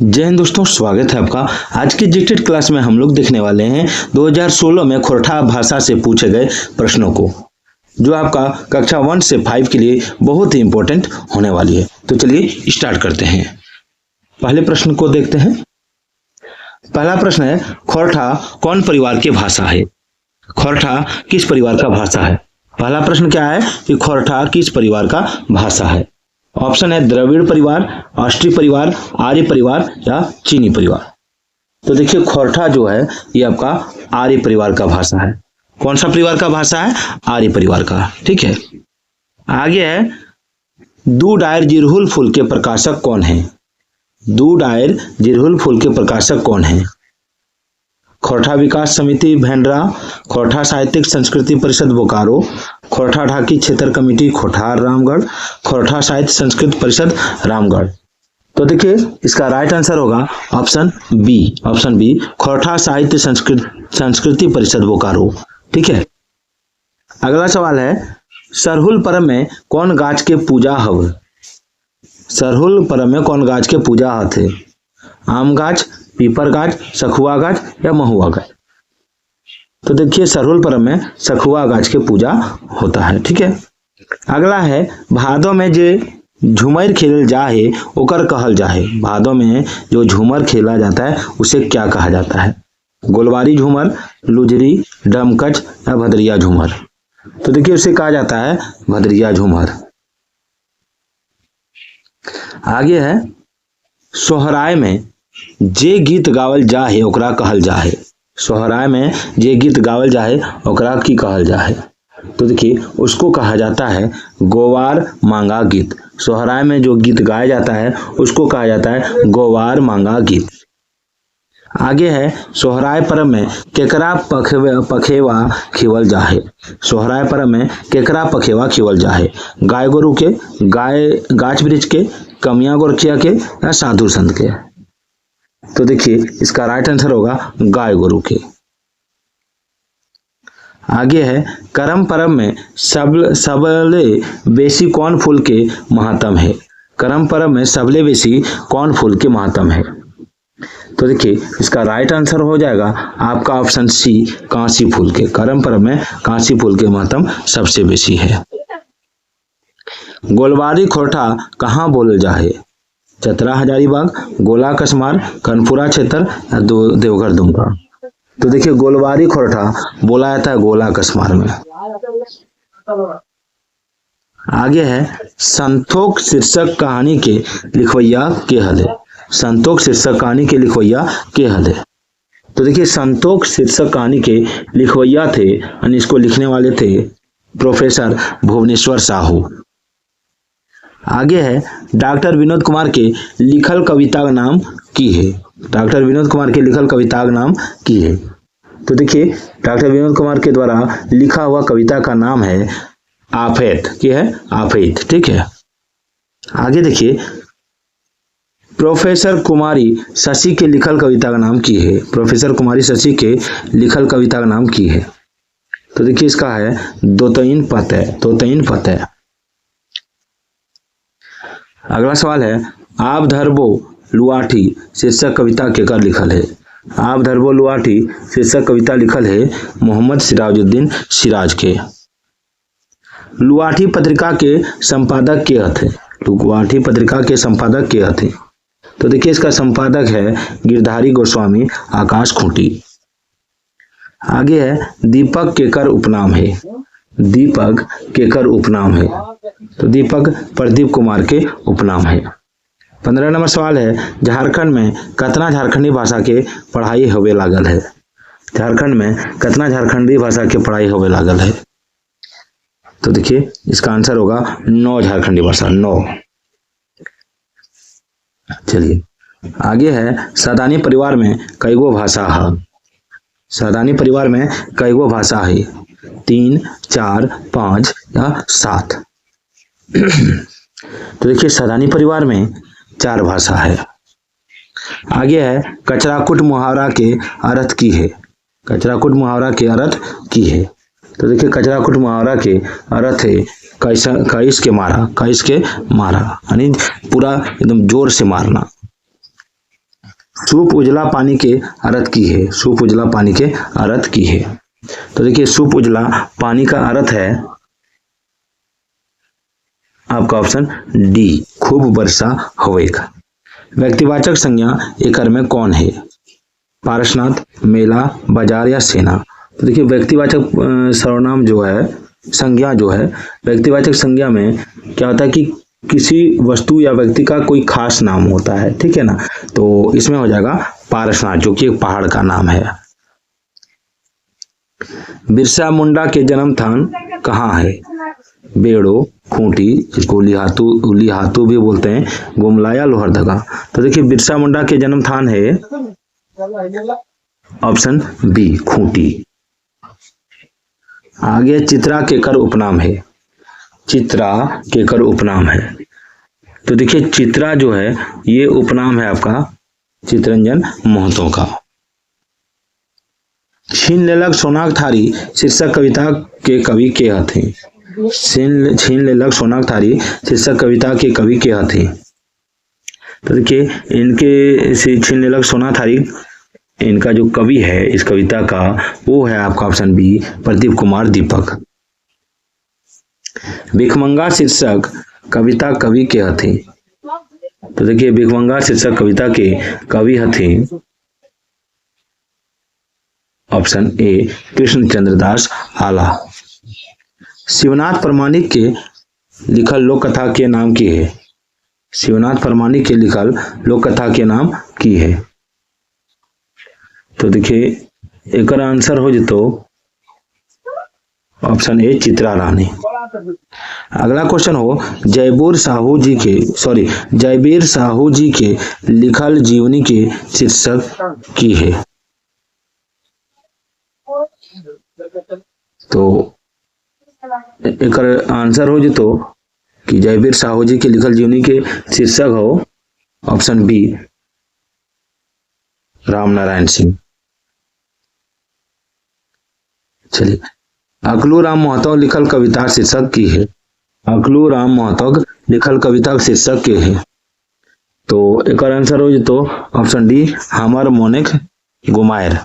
जय हिंद दोस्तों, स्वागत है आपका। आज की डिक्टेट क्लास में हम लोग देखने वाले हैं 2016 में खोरठा भाषा से पूछे गए प्रश्नों को, जो आपका कक्षा 1 से 5 के लिए बहुत ही इंपॉर्टेंट होने वाली है। तो चलिए स्टार्ट करते हैं। पहले प्रश्न को देखते हैं। पहला प्रश्न है, खोरठा कौन परिवार की भाषा है? खोरठा किस परिवार का भाषा है? पहला प्रश्न क्या है कि खोरठा किस परिवार का भाषा है? ऑप्शन है द्रविड़ परिवार, ऑस्ट्री परिवार, आर्य परिवार या चीनी परिवार। तो देखिए, खोरठा जो है ये आपका आर्य परिवार का भाषा है। कौन सा परिवार का भाषा है? आर्य परिवार का। ठीक है, आगे है, दू डायर जिरहुल फूल के प्रकाशक कौन है? दू डायर जिरहुल फूल के प्रकाशक कौन है? खोरठा विकास समिति भेंडरा, खोरठा साहित्यिक संस्कृति परिषद बोकारो, खोरठा ढाकी क्षेत्र कमेटी खोटार रामगढ़, खोरठा साहित्य संस्कृत परिषद रामगढ़। तो देखिए, इसका राइट आंसर होगा ऑप्शन बी, खोरठा साहित्य संस्कृति परिषद बोकारो। ठीक है, अगला सवाल है, सरहुल पर्व में कौन गाछ के पूजा हव? सरहुल पर्व में कौन गाछ के पूजा हथे? आम गाछ, पीपर गाछ, सखुआ गाछ या महुआ गाछ? तो देखिए, सरहुल पर्व में सखुआ गाछ के पूजा होता है। ठीक है, अगला है, भादो में जे झूमर खेल जाहे ओकर कहल जाहे। भादो में जो झूमर खेला जाता है उसे क्या कहा जाता है? गोलवारी झूमर, लुजरी, डमकच या भदरिया झूमर? तो देखिए, उसे कहा जाता है भदरिया झूमर। आगे है, सोहराय में जे गीत गावल जाहे ओकरा कहल जाहे। सोहराय में जे गीत गावल जाहे ओकरा की कहल जाहे? तो देखिए, उसको कहा जाता है गोवार मांगा गीत। सोहराय में जो गीत गाया जाता है उसको कहा जाता है गोवार मांगा गीत। आगे है, सोहराय पर्व में केकरा पखेवा खिवल जाहे। सोहराय पर्व में केकरा पखेवा खिवल जाहे? गाय गोरु के, गाछ वृक्ष के, कमिया गोरखिया के या साधु संत के? तो देखिए, इसका राइट आंसर होगा गाय गोरु के। आगे है, करम पर्व में सबले बेसी कौन फूल के महात्म है? करम पर्व में सबले बेसी कौन फूल के महात्म है? तो देखिए, इसका राइट आंसर हो जाएगा आपका ऑप्शन सी, कांसी फूल के। करम पर्व में कांसी फूल के महत्व सबसे बेसी है। गोलवारी खोरठा कहाँ बोले जाहे? चतरा हजारीबाग, गोला कसमार, कनपुरा क्षेत्र या देवघर दुमका? तो देखिए, गोलवारी खोरठा बोला जाता है गोला कसमार में। आगे है, संतोख शीर्षक कहानी के लिखवैया के हले। संतोख शीर्षक कहानी के लिखवैया के हले? तो देखिए, संतोख शीर्षक कहानी के लिखवैया थे यानी इसको लिखने वाले थे प्रोफेसर भुवनेश्वर साहू। आगे है, डॉक्टर विनोद कुमार के लिखल कविता का नाम की है? डॉक्टर विनोद कुमार के लिखल कविता का नाम की है? तो देखिए, डॉक्टर विनोद कुमार के द्वारा लिखा हुआ कविता का नाम है आफेत। क्या है? आफेत। ठीक है, आगे देखिए, प्रोफेसर कुमारी शशि के लिखल कविता का नाम की है? प्रोफेसर कुमारी शशि के लिखल कविता का नाम की है? तो देखिए, इसका है दोतईन पत है। अगला सवाल है, आप धरबो लुआठी शीर्षक कविता केकर लिखल है? आप धरबो लुआठी शीर्षक कविता लिखल है मोहम्मद सिराजुद्दीन सिराज के। लुआठी पत्रिका के संपादक के हथे? लुआठी पत्रिका के संपादक के हथे? तो देखिए, इसका संपादक है गिरधारी गोस्वामी आकाश खूंटी। आगे है, दीपक केकर उपनाम है? दीपक केकर उपनाम है? तो दीपक प्रदीप कुमार के उपनाम है। 15 नंबर सवाल है, झारखंड में कितना झारखंडी भाषा के पढ़ाई होवे लागल है? झारखंड में कितना झारखंडी भाषा के पढ़ाई होवे लागल है? तो देखिए, इसका आंसर होगा 9 झारखंडी भाषा, 9। चलिए, आगे है, सदानी परिवार में कईगो भाषा है? सदानी परिवार में कईगो भाषा है? 3, 4, 5 या 7? तो देखिए, सदानी परिवार में 4 भाषा है। आगे है, कचराकुट मुहावरा के अर्थ की है? कचराकुट मुहावरा के अर्थ की है? तो देखिए, कचराकुट मुहावरा के अर्थ है कईस के मारा यानी पूरा एकदम जोर से मारना। सूप उजला पानी के अर्थ की है। सूप उजला पानी के अर्थ की है। तो देखिए सूप उजला पानी का अर्थ है आपका ऑप्शन डी, खूब वर्षा होवेगा। व्यक्तिवाचक संज्ञा एकर में कौन है? पारसनाथ, मेला, बाजार या सेना। तो देखिए व्यक्तिवाचक सर्वनाम जो है, संज्ञा जो है, व्यक्तिवाचक संज्ञा में क्या होता है कि किसी वस्तु या व्यक्ति का कोई खास नाम होता है, ठीक है ना। तो इसमें हो जाएगा पारसनाथ, जो कि एक पहाड़ का नाम है। बिरसा मुंडा के जन्म स्थान कहाँ है? बेड़ो, खूंटी, जिसको उलीहातू भी बोलते हैं, गुमला या लोहरदगा। तो देखिए बिरसा मुंडा के जन्म स्थान है ऑप्शन बी, खूंटी। आगे चित्रा केकर उपनाम है? चित्रा केकर उपनाम है? तो देखिए चित्रा जो है ये उपनाम है आपका चितरंजन महतो का। छीन लेलक सोनाक थारी शीर्षक कविता के कवि के हथे? छीन लेलक सोनाक थारी शीर्षक कविता के कवि के हथे? तो देखिए इनके से छीन लेलक सोना थारी, इनका जो कवि है इस कविता का, वो है आपका ऑप्शन बी, प्रदीप कुमार दीपक। भिखमंगा शीर्षक कविता कवि के हथे? तो देखिए भिखमंगा शीर्षक कविता के कवि हथे ऑप्शन ए, कृष्णचंद्र दास आला। शिवनाथ प्रामाणिक के लिखल लोक कथा के नाम की है? शिवनाथ प्रामाणिक के लिखल लोक कथा के नाम की है? तो देखिए एक आंसर हो जितो ऑप्शन ए, चित्रा रानी। अगला क्वेश्चन हो, जयबीर साहू जी के लिखल जीवनी के शीर्षक की है? तो एक आंसर हो जितो कि जयबीर साहू जी के लिखल जीवनी के शीर्षक हो ऑप्शन बी, राम नारायण सिंह। चलिए अकलू राम महतो लिखल कविता शीर्षक की है? अकलू राम महतो लिखल कविता शीर्षक के है? तो एक आंसर हो जितो ऑप्शन डी, हमर मोनेक गुमायर।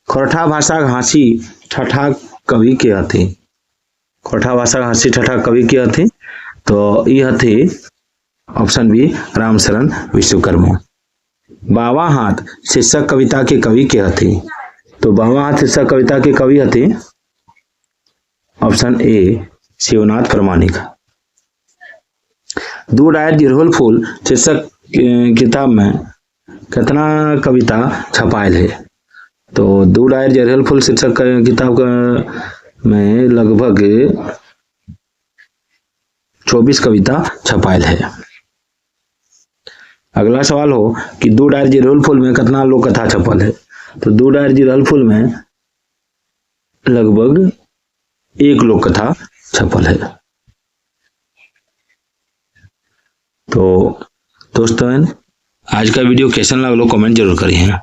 खोरठा भाषा हाँसी ठठा कवि के हथे? खोरठा भाषा हाँसी ठठा कवि के हथे? तो ये हथे ऑप्शन बी, रामशरण विश्वकर्मा। बावा हाथ शीर्षक कविता के कवि के हथे? तो बावा हाथ शीर्षक कविता के कवि हथे ऑप्शन ए, शिवनाथ प्रामाणिक। दूध आयर जिरहुल फूल शीर्षक किताब में कितना कविता छपायल है? तो दूध आयर जिरहुल फूल शीर्षक किताब में लगभग 24 कविता छपायल है। अगला सवाल हो कि दूध आयर जिरहुल फूल में कितना लोक कथा छपल है? तो दूध आयर जिरहुल फूल में लगभग 1 लोक कथा छपल है। तो दोस्तों आज का वीडियो कैसा लगलो कमेंट जरूर करिए।